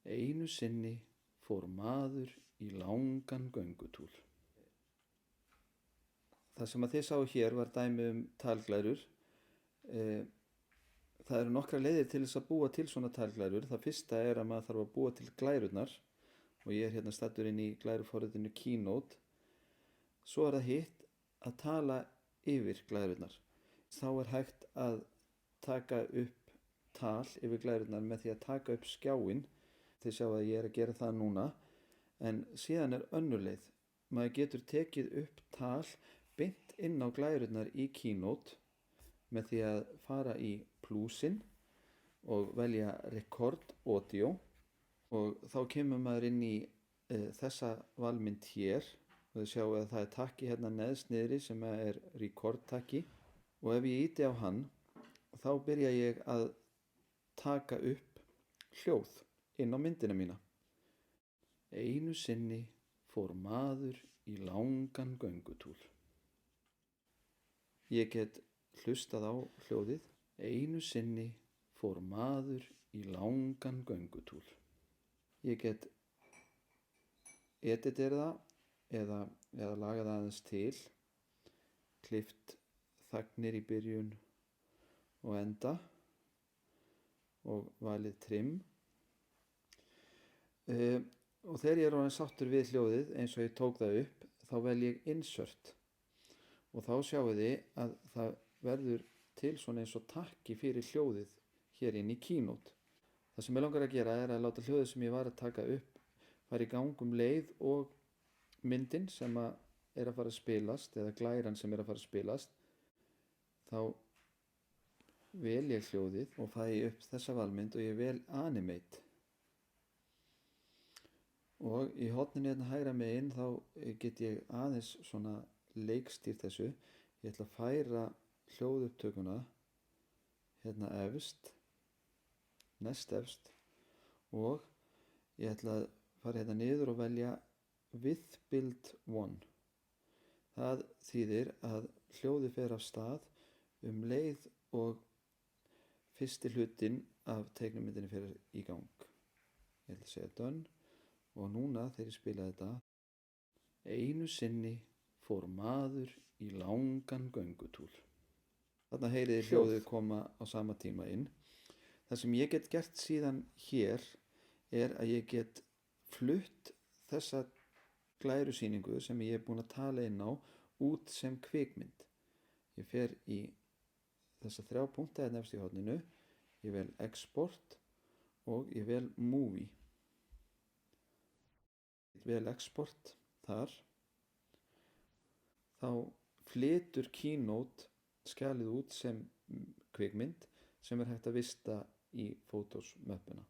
Einu sinni fór maður í langan göngutúr. Það sem að þið sáu hér var dæmi talglærur. Það eru nokkrar leiðir til þess að búa til svona talglærur. Það fyrsta er að maður þarf að búa til glærurnar og ég er hérna staddur inn í glæruforritinu Keynote. Svo er það hitt að tala yfir glærurnar. Þá er hægt að taka upp tal yfir glærurnar með því að taka upp skjáinn. Þið sjáu að ég er að gera það núna, en síðan er önnur leið. Maður getur tekið upp tal beint inn á glærurnar í Keynote með því að fara í plúsinn og velja Record Audio og þá kemur maður inn í þessa valmynd hér og þið sjáu að það er takki hérna neðst niðri sem er Record takki og ef ég ýti á hann þá byrja ég að taka upp hljóð inn á myndina mína. Einu sinni fór maður í langan göngutúr. Ég get hlustað á hljóðið. Einu sinni fór maður í langan göngutúr. Ég get editerað það eða lagað það aðeins til, klippt þagnir í byrjun og enda og valið trim. Og þegar ég er orðinn sáttur við hljóðið eins og ég tók það upp, þá vel ég insert og þá sjáu þið að það verður til svona eins og takki fyrir hljóðið hér inn í Keynote. Það sem ég langar að gera er að láta hljóðið sem ég var að taka upp fara í gang leið og myndin sem er að fara að spilast eða glæran sem er að fara að spilast. Þá vel ég hljóðið og fæ upp þessa valmynd og ég vel Animate. Og í horninu hérna hægra megin þá get ég aðeins svona leikstýrt þessu. Ég ætla að færa hljóðupptökuna hérna efst, næst efst og ég ætla að fara hérna niður og velja With Build 1. Það þýðir að hljóðið fer af stað leið og fyrsti hlutinn af teiknumyndinni fer í gang. Ég ætla að segja done. Og núna þegar ég spila þetta. Einu sinni fór maður í langan göngutúr. Þarna heyrið þið hljóðið koma á sama tíma inn. Það sem ég get gert síðan hér er að ég get flutt þessa glærusýningu sem ég er búinn að tala inn á út sem kvikmynd. Ég fer í þessa 3 punkta hérna efst í horninu. Ég vel Export og ég vel Movie. Vel export þar, þá flytur Keynote skjalið út sem kvikmynd sem er hægt að vista í Photos möppuna.